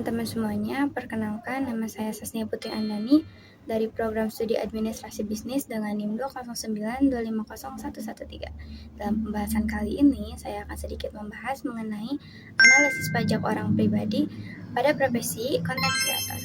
teman-teman semuanya, perkenalkan nama saya Sasnia Putri Andani dari program studi administrasi bisnis dengan NIM 209250113. Dalam pembahasan kali ini, saya akan sedikit membahas mengenai analisis pajak orang pribadi pada profesi content creator.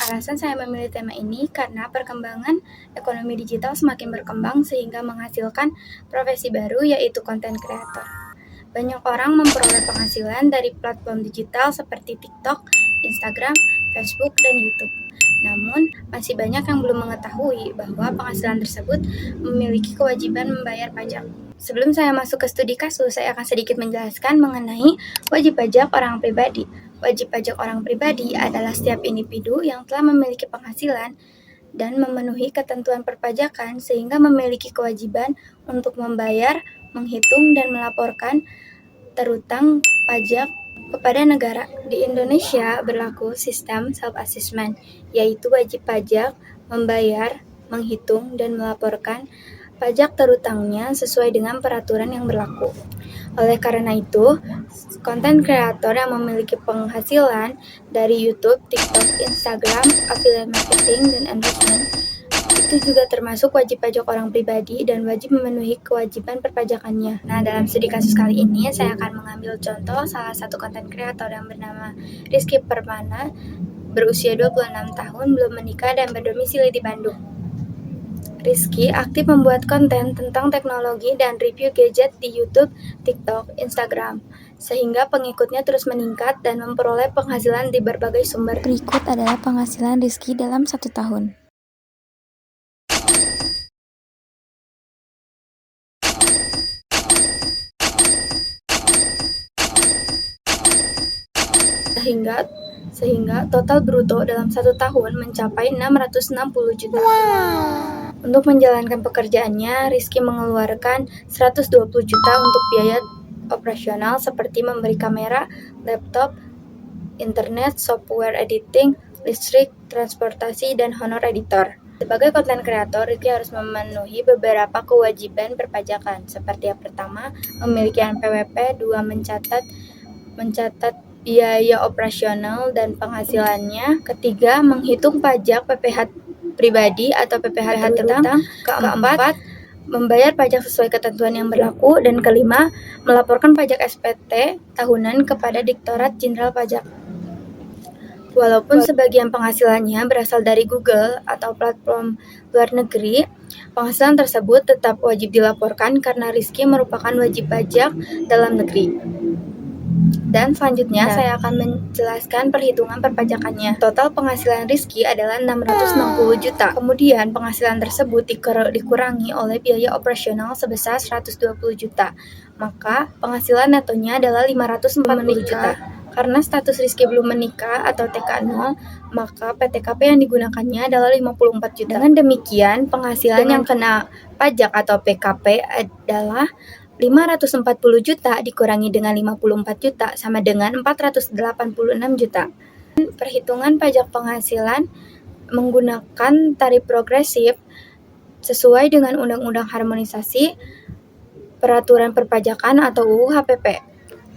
Alasan saya memilih tema ini karena perkembangan ekonomi digital semakin berkembang sehingga menghasilkan profesi baru yaitu content creator. Banyak orang memperoleh penghasilan dari platform digital seperti TikTok, Instagram, Facebook, dan YouTube. Namun, masih banyak yang belum mengetahui bahwa penghasilan tersebut memiliki kewajiban membayar pajak. Sebelum saya masuk ke studi kasus, saya akan sedikit menjelaskan mengenai wajib pajak orang pribadi. Wajib pajak orang pribadi adalah setiap individu yang telah memiliki penghasilan dan memenuhi ketentuan perpajakan sehingga memiliki kewajiban untuk membayar, menghitung, dan melaporkan terutang pajak kepada negara. Di Indonesia berlaku sistem self-assessment, yaitu wajib pajak membayar, menghitung, dan melaporkan pajak terutangnya sesuai dengan peraturan yang berlaku. Oleh karena itu, konten kreator yang memiliki penghasilan dari YouTube, TikTok, Instagram, affiliate marketing, dan endorsement itu juga termasuk wajib pajak orang pribadi dan wajib memenuhi kewajiban perpajakannya. Nah, dalam studi kasus kali ini, saya akan mengambil contoh salah satu konten kreator yang bernama Rizky Permana, berusia 26 tahun, belum menikah, dan berdomisili di Bandung. Rizky aktif membuat konten tentang teknologi dan review gadget di YouTube, TikTok, Instagram, sehingga pengikutnya terus meningkat dan memperoleh penghasilan di berbagai sumber. Berikut adalah penghasilan Rizky dalam 1 tahun. Sehingga total bruto dalam 1 tahun mencapai 660 juta. Untuk menjalankan pekerjaannya, Rizky mengeluarkan 120 juta untuk biaya operasional seperti memberi kamera, laptop, internet, software editing, listrik, transportasi, dan honor editor. Sebagai konten kreator, Rizky harus memenuhi beberapa kewajiban perpajakan, seperti yang pertama, memiliki NPWP, 2, mencatat biaya operasional dan penghasilannya, ketiga, menghitung pajak PPh pribadi atau PPh terutang, keempat, membayar pajak sesuai ketentuan yang berlaku, dan kelima, melaporkan pajak SPT tahunan kepada Direktorat Jenderal Pajak. Walaupun sebagian penghasilannya berasal dari Google atau platform luar negeri, penghasilan tersebut tetap wajib dilaporkan karena Rizky merupakan wajib pajak dalam negeri. Dan selanjutnya saya akan menjelaskan perhitungan perpajakannya. Total penghasilan Rizky adalah 660 juta. Kemudian penghasilan tersebut dikurangi oleh biaya operasional sebesar 120 juta. Maka penghasilan netonya adalah 540 juta. Karena status Rizky belum menikah atau TK0, maka PTKP yang digunakannya adalah 54 juta. Dengan demikian, penghasilan yang kena pajak atau PKP adalah 540 juta dikurangi dengan 54 juta sama dengan 486 juta. Perhitungan pajak penghasilan menggunakan tarif progresif sesuai dengan Undang-Undang Harmonisasi Peraturan Perpajakan atau UU HPP.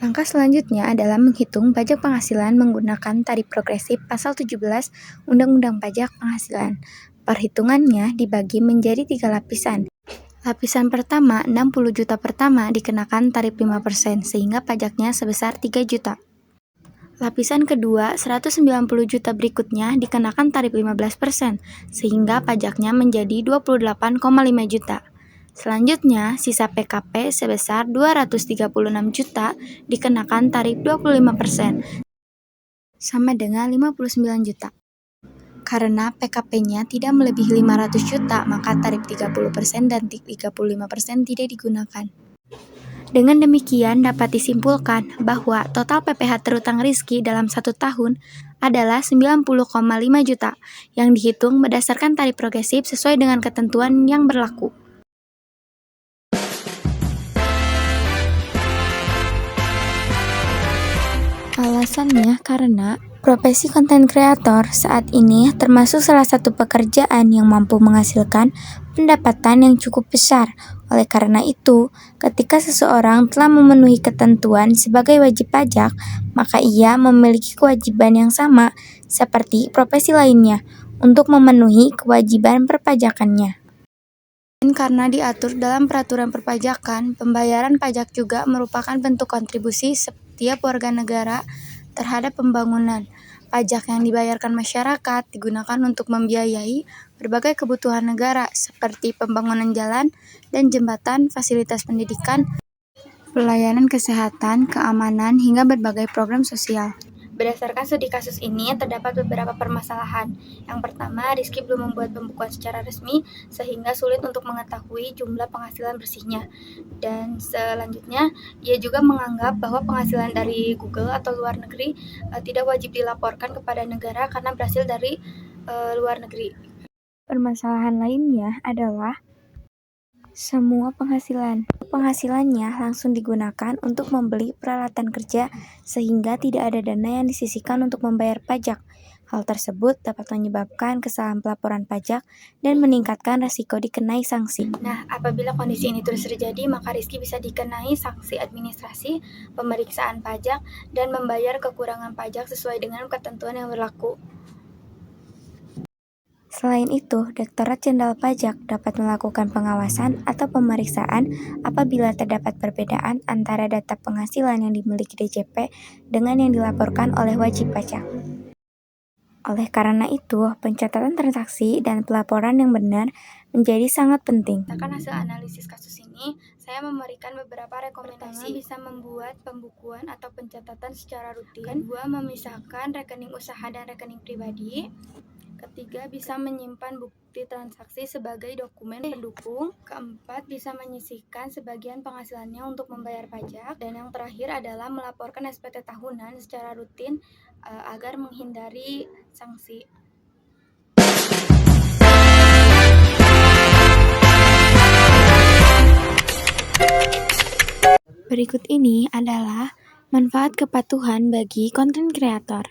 Langkah selanjutnya adalah menghitung pajak penghasilan menggunakan tarif progresif pasal 17 Undang-Undang Pajak Penghasilan. Perhitungannya dibagi menjadi 3 lapisan. Lapisan pertama, 60 juta pertama dikenakan tarif 5% sehingga pajaknya sebesar 3 juta. Lapisan kedua, 190 juta berikutnya dikenakan tarif 15% sehingga pajaknya menjadi 28,5 juta. Selanjutnya, sisa PKP sebesar 236 juta dikenakan tarif 25% sama dengan 59 juta. Karena PKP-nya tidak melebihi 500 juta, maka tarif 30% dan 35% tidak digunakan. Dengan demikian dapat disimpulkan bahwa total PPh terutang Rizky dalam 1 tahun adalah 90,5 juta yang dihitung berdasarkan tarif progresif sesuai dengan ketentuan yang berlaku. Alasannya karena Profesi konten kreator saat ini termasuk salah satu pekerjaan yang mampu menghasilkan pendapatan yang cukup besar. Oleh karena itu, ketika seseorang telah memenuhi ketentuan sebagai wajib pajak, maka ia memiliki kewajiban yang sama seperti profesi lainnya untuk memenuhi kewajiban perpajakannya. Dan karena diatur dalam peraturan perpajakan, pembayaran pajak juga merupakan bentuk kontribusi setiap warga negara terhadap pembangunan. Pajak yang dibayarkan masyarakat digunakan untuk membiayai berbagai kebutuhan negara seperti pembangunan jalan dan jembatan, fasilitas pendidikan, pelayanan kesehatan, keamanan, hingga berbagai program sosial. Berdasarkan studi kasus ini, terdapat beberapa permasalahan. Yang pertama, Rizky belum membuat pembukuan secara resmi, sehingga sulit untuk mengetahui jumlah penghasilan bersihnya. Dan selanjutnya, ia juga menganggap bahwa penghasilan dari Google atau luar negeri tidak wajib dilaporkan kepada negara karena berasal dari luar negeri. Permasalahan lainnya adalah semua penghasilannya langsung digunakan untuk membeli peralatan kerja sehingga tidak ada dana yang disisihkan untuk membayar pajak. Hal tersebut dapat menyebabkan kesalahan pelaporan pajak dan meningkatkan risiko dikenai sanksi. Nah, apabila kondisi ini terus terjadi, maka Rizky bisa dikenai sanksi administrasi, pemeriksaan pajak, dan membayar kekurangan pajak sesuai dengan ketentuan yang berlaku. Selain itu, Direktorat Jenderal Pajak dapat melakukan pengawasan atau pemeriksaan apabila terdapat perbedaan antara data penghasilan yang dimiliki DJP dengan yang dilaporkan oleh wajib pajak. Oleh karena itu, pencatatan transaksi dan pelaporan yang benar menjadi sangat penting. Berdasarkan hasil analisis kasus ini, saya memberikan beberapa rekomendasi. Pertama, bisa membuat pembukuan atau pencatatan secara rutin. Kedua, memisahkan rekening usaha dan rekening pribadi. Ketiga, bisa menyimpan bukti transaksi sebagai dokumen pendukung. Keempat, bisa menyisihkan sebagian penghasilannya untuk membayar pajak. Dan yang terakhir adalah melaporkan SPT tahunan secara rutin agar menghindari sanksi. Berikut ini adalah manfaat kepatuhan bagi konten kreator.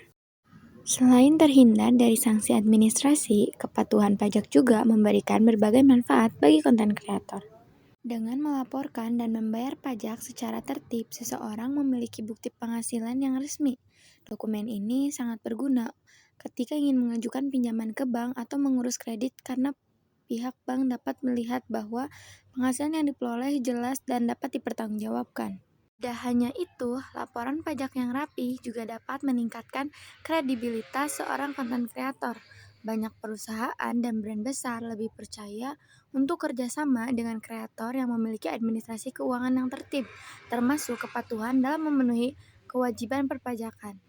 Selain terhindar dari sanksi administrasi, kepatuhan pajak juga memberikan berbagai manfaat bagi konten kreator. Dengan melaporkan dan membayar pajak secara tertib, seseorang memiliki bukti penghasilan yang resmi. Dokumen ini sangat berguna ketika ingin mengajukan pinjaman ke bank atau mengurus kredit karena pihak bank dapat melihat bahwa penghasilan yang diperoleh jelas dan dapat dipertanggungjawabkan. Tidak hanya itu, laporan pajak yang rapi juga dapat meningkatkan kredibilitas seorang konten kreator. Banyak perusahaan dan brand besar lebih percaya untuk kerjasama dengan kreator yang memiliki administrasi keuangan yang tertib, termasuk kepatuhan dalam memenuhi kewajiban perpajakan.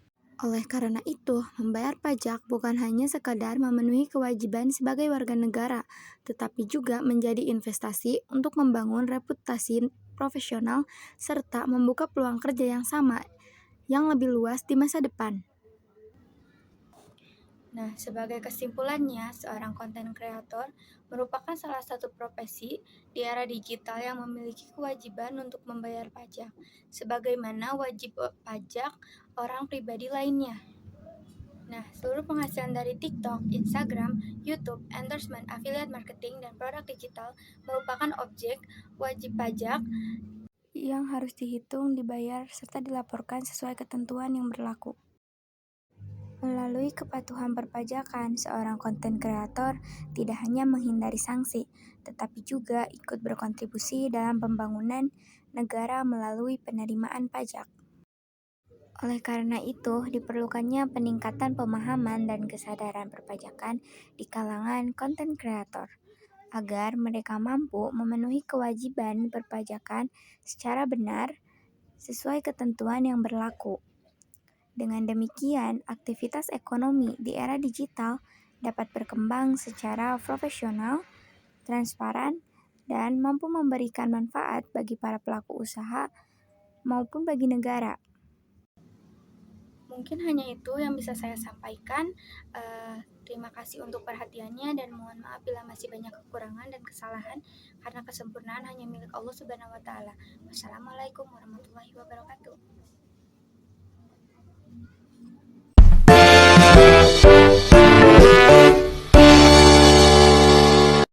Oleh karena itu, membayar pajak bukan hanya sekadar memenuhi kewajiban sebagai warga negara, tetapi juga menjadi investasi untuk membangun reputasi profesional serta membuka peluang kerja yang sama, yang lebih luas di masa depan. Nah, sebagai kesimpulannya, seorang konten kreator merupakan salah satu profesi di era digital yang memiliki kewajiban untuk membayar pajak, sebagaimana wajib pajak orang pribadi lainnya. Nah, seluruh penghasilan dari TikTok, Instagram, YouTube, endorsement, affiliate marketing, dan produk digital merupakan objek wajib pajak Yang harus dihitung, dibayar, serta dilaporkan sesuai ketentuan yang berlaku. Melalui kepatuhan perpajakan, seorang konten kreator tidak hanya menghindari sanksi, tetapi juga ikut berkontribusi dalam pembangunan negara melalui penerimaan pajak. Oleh karena itu, diperlukannya peningkatan pemahaman dan kesadaran perpajakan di kalangan konten kreator, agar mereka mampu memenuhi kewajiban perpajakan secara benar sesuai ketentuan yang berlaku. Dengan demikian, aktivitas ekonomi di era digital dapat berkembang secara profesional, transparan, dan mampu memberikan manfaat bagi para pelaku usaha maupun bagi negara. Mungkin hanya itu yang bisa saya sampaikan. Terima kasih untuk perhatiannya dan mohon maaf bila masih banyak kekurangan dan kesalahan karena kesempurnaan hanya milik Allah Subhanahu wa taala. Wassalamualaikum warahmatullahi wabarakatuh.